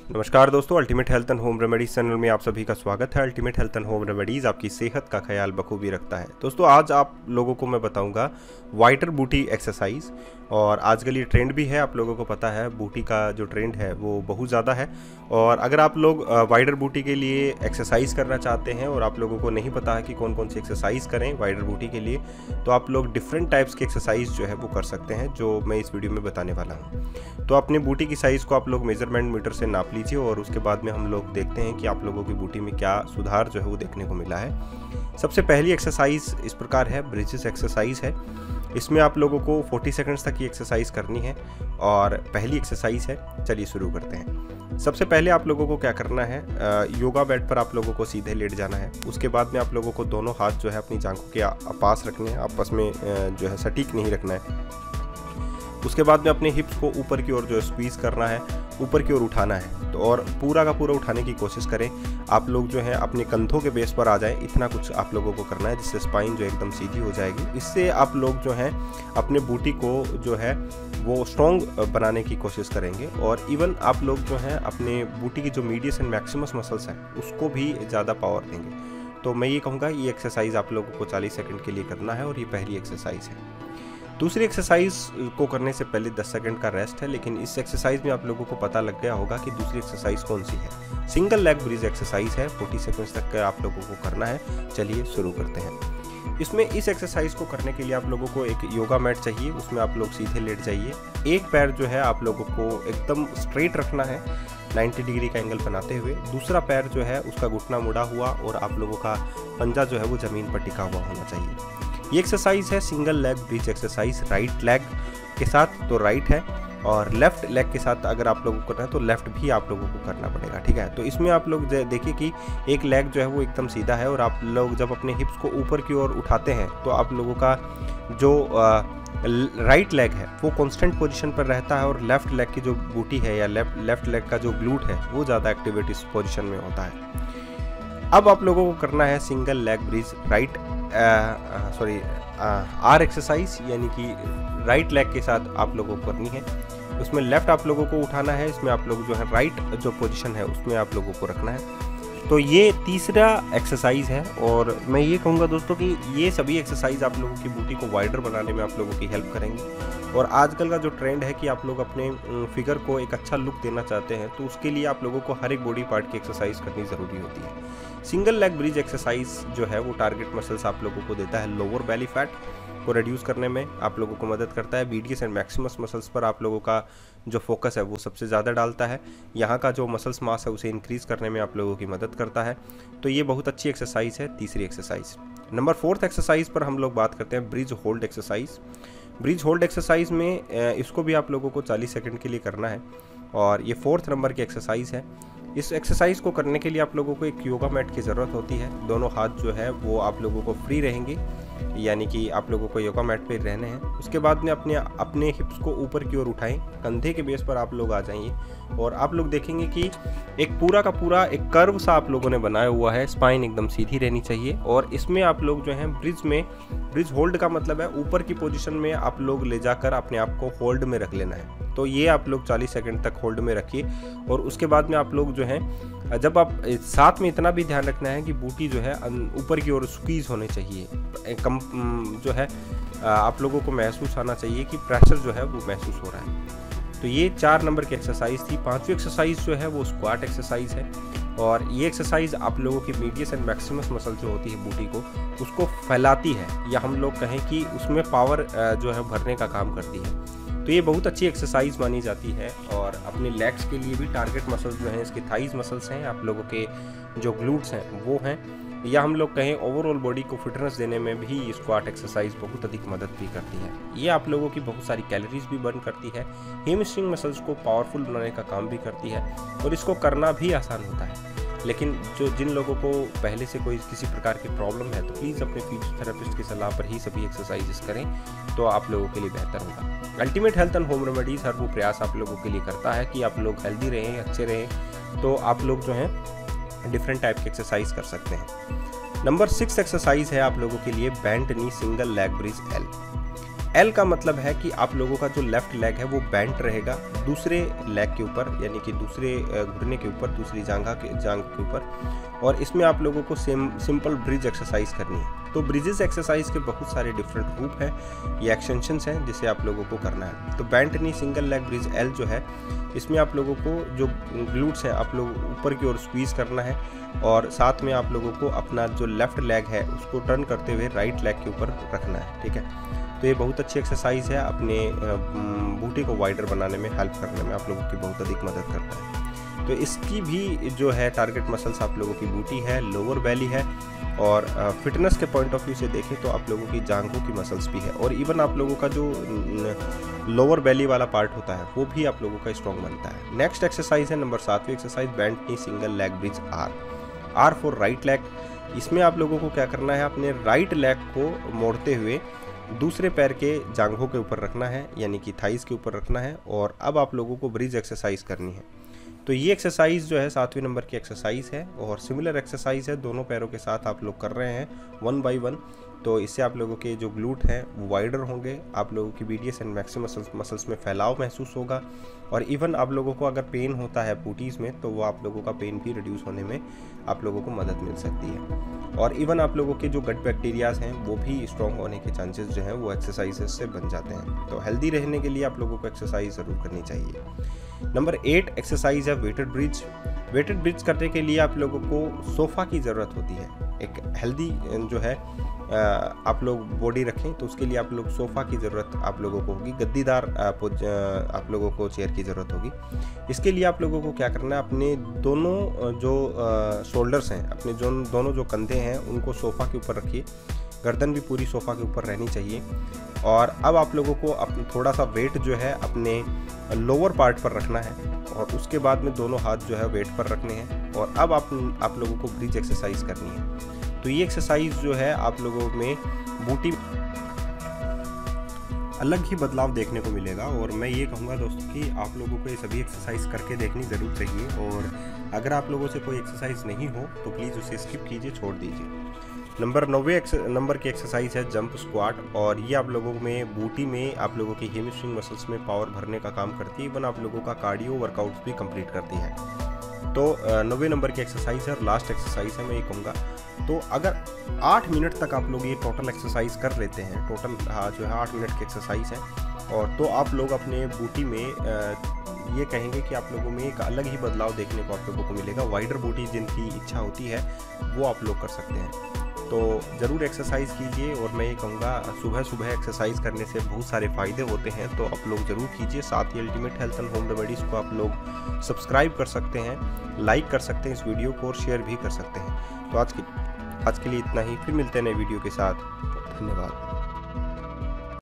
नमस्कार दोस्तों, ultimate health and home remedies channel में आप सभी का स्वागत है। Ultimate health and home remedies आपकी सेहत का ख्याल बखूबी रखता है। दोस्तों, आज आप लोगों को मैं बताऊंगा वाइटर बूटी एक्सरसाइज। और आजकल ये ट्रेंड भी है, आप लोगों को पता है बूटी का जो ट्रेंड है वो बहुत ज़्यादा है। और अगर आप लोग वाइडर बूटी के लिए एक्सरसाइज करना चाहते हैं और आप लोगों को नहीं पता है कि कौन कौन सी एक्सरसाइज करें वाइडर बूटी के लिए, तो आप लोग डिफरेंट टाइप्स की एक्सरसाइज जो है वो कर सकते हैं, जो मैं इस वीडियो में बताने वाला हूँ। तो अपनी बूटी की साइज़ को आप लोग मेजरमेंट मीटर से नाप लीजिए और उसके बाद में हम लोग देखते हैं कि आप लोगों की बूटी में क्या सुधार जो है वो देखने को मिला है। सबसे पहली एक्सरसाइज इस प्रकार है, ब्रिजेस एक्सरसाइज है। इसमें आप लोगों को 40 सेकंड्स तक की एक्सरसाइज करनी है और पहली एक्सरसाइज है। चलिए शुरू करते हैं। सबसे पहले आप लोगों को क्या करना है, योगा बेड पर आप लोगों को सीधे लेट जाना है। उसके बाद में आप लोगों को दोनों हाथ जो है अपनी जांघों के पास रखने हैं, आपस में जो है सटीक नहीं रखना है। उसके बाद में अपने हिप्स को ऊपर की ओर जो स्क्वीज़ करना है, ऊपर की ओर उठाना है। तो और पूरा का पूरा उठाने की कोशिश करें। आप लोग जो है अपने कंधों के बेस पर आ जाएं, इतना कुछ आप लोगों को करना है जिससे स्पाइन जो एकदम सीधी हो जाएगी। इससे आप लोग जो है अपने बूटी को जो है वो स्ट्रॉन्ग बनाने की कोशिश करेंगे। और इवन आप लोग जो है अपने बूटी की जो मीडियस एंड मैक्सिमस मसल्स हैं उसको भी ज़्यादा पावर देंगे। तो मैं ये कहूँगा ये एक्सरसाइज आप लोगों को 40 सेकंड के लिए करना है और ये पहली एक्सरसाइज है। दूसरी एक्सरसाइज को करने से पहले 10 सेकंड का रेस्ट है, लेकिन इस एक्सरसाइज में आप लोगों को पता लग गया होगा कि दूसरी एक्सरसाइज कौन सी है। सिंगल लेग ब्रिज एक्सरसाइज है, 40 सेकंड्स तक का आप लोगों को करना है। चलिए शुरू करते हैं। इसमें इस एक्सरसाइज को करने के लिए आप लोगों को एक योगा मैट चाहिए, उसमें आप लोग सीधे लेट जाइए। एक पैर जो है आप लोगों को एकदम स्ट्रेट रखना है 90 डिग्री का एंगल बनाते हुए। दूसरा पैर जो है उसका घुटना मुड़ा हुआ और आप लोगों का पंजा जो है वो ज़मीन पर टिका हुआ होना चाहिए। ये एक्सरसाइज है single leg bridge exercise. Right leg के साथ तो राइट है और लेफ्ट लेग के साथ अगर आप लोगों को करना है तो लेफ्ट भी आप लोगों को करना पड़ेगा, ठीक है। तो इसमें आप लोग देखिए कि एक लेग जो है वो एकदम सीधा है और आप लोग जब अपने हिप्स को ऊपर की ओर उठाते हैं तो आप लोगों का जो राइट लेग है वो कांस्टेंट पोजीशन पर रहता है और लेफ्ट लेग की जो बूटी है या लेफ्ट लेग का जो ग्लूट है वो ज़्यादा एक्टिवेट इस पोजीशन में होता है। अब आप लोगों को करना है single leg bridge or exercise, यानी कि राइट लेग के साथ आप लोगों को करनी है। उसमें लेफ्ट आप लोगों को उठाना है, इसमें आप लोग जो है राइट जो पोजीशन है उसमें आप लोगों को रखना है। तो ये तीसरा एक्सरसाइज है और मैं ये कहूँगा दोस्तों कि ये सभी एक्सरसाइज आप लोगों की बूटी को वाइडर बनाने में आप लोगों की हेल्प करेंगे। और आजकल का जो ट्रेंड है कि आप लोग अपने फिगर को एक अच्छा लुक देना चाहते हैं, तो उसके लिए आप लोगों को हर एक बॉडी पार्ट की एक्सरसाइज करनी ज़रूरी होती है। सिंगल लेग ब्रिज एक्सरसाइज जो है वो टारगेट मसल्स आप लोगों को देता है, लोअर बेली फैट को रिड्यूस करने में आप लोगों को मदद करता है। मीडियस एंड मैक्सिमस मसल्स पर आप लोगों का जो फोकस है वो सबसे ज़्यादा डालता है। यहाँ का जो मसल्स मास है उसे इंक्रीज़ करने में आप लोगों की मदद करता है। तो ये बहुत अच्छी एक्सरसाइज है, तीसरी एक्सरसाइज। नंबर 4th एक्सरसाइज पर हम लोग बात करते हैं bridge hold exercise. Bridge hold exercise में इसको भी आप लोगों को 40 सेकंड के लिए करना है और ये 4th नंबर की एक्सरसाइज है। इस एक्सरसाइज को करने के लिए आप लोगों को एक योगा मैट की ज़रूरत होती है। दोनों हाथ जो है वो आप लोगों को फ्री रहेंगे, यानी कि आप लोगों को योगा मैट पे रहने हैं। उसके बाद में अपने हिप्स को ऊपर की ओर उठाएं, कंधे के बेस पर आप लोग आ जाइए और आप लोग देखेंगे कि एक पूरा का पूरा एक कर्व सा आप लोगों ने बनाया हुआ है। स्पाइन एकदम सीधी रहनी चाहिए और इसमें आप लोग जो हैं ब्रिज होल्ड का मतलब है ऊपर की पोजीशन में आप लोग ले जाकर अपने आप को होल्ड में रख लेना है। तो ये आप लोग 40 सेकंड तक होल्ड में रखिए और उसके बाद में आप लोग जो हैं जब आप साथ में इतना भी ध्यान रखना है कि बूटी जो है ऊपर की ओर स्क्वीज होनी चाहिए। कम जो है आप लोगों को महसूस आना चाहिए कि प्रेशर जो है वो महसूस हो रहा है। तो ये 4 नंबर की एक्सरसाइज थी। 5वीं एक्सरसाइज जो है वो स्क्वाट एक्सरसाइज है और ये एक्सरसाइज आप लोगों की मीडियस एंड मैक्सिमस मसल जो होती है बूटी को उसको फैलाती है, या हम लोग कहें कि उसमें पावर जो है भरने का काम करती है। तो ये बहुत अच्छी एक्सरसाइज मानी जाती है और अपने लेग्स के लिए भी टारगेट मसल्स जो हैं इसके थाइज मसल्स हैं, आप लोगों के जो ग्लूट्स हैं वो हैं, या हम लोग कहें ओवरऑल बॉडी को फिटनेस देने में भी स्क्वाट एक्सरसाइज बहुत अधिक मदद भी करती है। ये आप लोगों की बहुत सारी कैलोरीज भी बर्न करती है, हैमस्ट्रिंग मसल्स को पावरफुल बनाने का काम भी करती है और इसको करना भी आसान होता है। लेकिन जिन लोगों को पहले से कोई किसी प्रकार की प्रॉब्लम है तो प्लीज़ अपने फिजियोथेरेपिस्ट की सलाह पर ही सभी एक्सरसाइजेस करें, तो आप लोगों के लिए बेहतर होगा। Ultimate health and home remedies हर वो प्रयास आप लोगों के लिए करता है कि आप लोग हेल्दी रहें, अच्छे रहें। तो आप लोग जो हैं डिफरेंट टाइप की एक्सरसाइज कर सकते हैं। नंबर 6 एक्सरसाइज है आप लोगों के लिए bent knee single leg bridge L. L का मतलब है कि आप लोगों का जो लेफ्ट लेग है वो बेंट रहेगा दूसरे लेग के ऊपर, यानी कि दूसरे घुटने के ऊपर, दूसरी जांघ के ऊपर। और इसमें आप लोगों को सिंपल ब्रिज एक्सरसाइज करनी है। तो ब्रिजेस एक्सरसाइज के बहुत सारे डिफरेंट रूप हैं, ये एक्सटेंशंस हैं जिसे आप लोगों को करना है। तो bent knee single leg bridge L जो है, इसमें आप लोगों को जो ग्लूट्स हैं आप लोग ऊपर की ओर स्क्वीज करना है, और साथ में आप लोगों को अपना जो लेफ्ट लेग है उसको टर्न करते हुए राइट लेग के ऊपर रखना है, ठीक है। तो ये बहुत अच्छी एक्सरसाइज है, अपने बूटी को वाइडर बनाने में, हेल्प करने में आप लोगों की बहुत अधिक मदद करता है। तो इसकी भी जो है टारगेट मसल्स आप लोगों की बूटी है, लोअर बेली है, और फिटनेस के पॉइंट ऑफ व्यू से देखें तो आप लोगों की जांघों की मसल्स भी है, और इवन आप लोगों का जो लोअर बेली वाला पार्ट होता है वो भी आप लोगों का स्ट्रॉन्ग बनता है। नेक्स्ट एक्सरसाइज है नंबर 7वीं exercise, bent knee single leg bridge R for right leg. इसमें आप लोगों को क्या करना है, अपने राइट लेग को मोड़ते हुए दूसरे पैर के जांघों के ऊपर रखना है, यानी कि थाइस के ऊपर रखना है, और अब आप लोगों को ब्रिज एक्सरसाइज करनी है। तो ये एक्सरसाइज जो है 7वें नंबर की एक्सरसाइज है, और सिमिलर एक्सरसाइज है, दोनों पैरों के साथ आप लोग कर रहे हैं 1 बाय 1। तो इससे आप लोगों के जो ग्लूट हैं वो वाइडर होंगे, आप लोगों की BDS एंड मैक्सिमम मसल्स में फैलाव महसूस होगा, और इवन आप लोगों को अगर पेन होता है बूटीज़ में तो वो आप लोगों का पेन भी रिड्यूस होने में आप लोगों को मदद मिल सकती है। और इवन आप लोगों के जो गट बैक्टीरियाज हैं वो भी स्ट्रॉन्ग होने के चांसेस जो हैं वो एक्सरसाइजेज से बन जाते हैं। तो हेल्दी रहने के लिए आप लोगों को एक्सरसाइज ज़रूर करनी चाहिए। नंबर 8 एक्सरसाइज है वेटेड ब्रिज। वेटेड ब्रिज करने के लिए आप लोगों को सोफ़ा की ज़रूरत होती है। एक हेल्दी जो है आप लोग बॉडी रखें तो उसके लिए आप लोग सोफ़ा की ज़रूरत आप लोगों को होगी, गद्दीदार आप लोगों को चेयर की ज़रूरत होगी। इसके लिए आप लोगों को क्या करना है, अपने दोनों जो शोल्डर्स हैं, अपने दोनों जो कंधे हैं उनको सोफ़ा के ऊपर रखिए, गर्दन भी पूरी सोफ़ा के ऊपर रहनी चाहिए। और अब आप लोगों को थोड़ा सा वेट जो है अपने लोअर पार्ट पर रखना है, और उसके बाद में दोनों हाथ जो है वेट पर रखने हैं, और अब आप लोगों को ब्रिज एक्सरसाइज करनी है। तो ये एक्सरसाइज जो है आप लोगों में बूटी अलग ही बदलाव देखने को मिलेगा, और मैं ये कहूँगा दोस्तों कि आप लोगों को ये सभी एक्सरसाइज करके देखनी ज़रूर चाहिए। और अगर आप लोगों से कोई एक्सरसाइज नहीं हो तो प्लीज़ उसे स्किप कीजिए, छोड़ दीजिए। नंबर 9वें नंबर की एक्सरसाइज है जंप स्क्वाट, और ये आप लोगों में बूटी में आप लोगों की हैमस्ट्रिंग मसल्स में पावर भरने का काम करती है, इवन आप लोगों का कार्डियो वर्कआउट्स भी कंप्लीट करती है। तो 9वें नंबर की एक्सरसाइज है और लास्ट एक्सरसाइज है, मैं ये कहूँगा। तो अगर 8 मिनट तक आप लोग ये टोटल एक्सरसाइज कर लेते हैं, टोटल जो है 8 मिनट की एक्सरसाइज है, और तो आप लोग अपने बूटी में ये कहेंगे कि आप लोगों में एक अलग ही बदलाव देखने को आप लोगों को मिलेगा। वाइडर बूटी जिनकी इच्छा होती है वो आप लोग कर सकते हैं। तो ज़रूर एक्सरसाइज कीजिए, और मैं ये कहूँगा सुबह सुबह एक्सरसाइज करने से बहुत सारे फ़ायदे होते हैं, तो आप लोग ज़रूर कीजिए। साथ ही ultimate health and home remedies को आप लोग सब्सक्राइब कर सकते हैं, लाइक कर सकते हैं इस वीडियो को, और शेयर भी कर सकते हैं। तो आज के लिए इतना ही, फिर मिलते हैं नए वीडियो के साथ। धन्यवाद।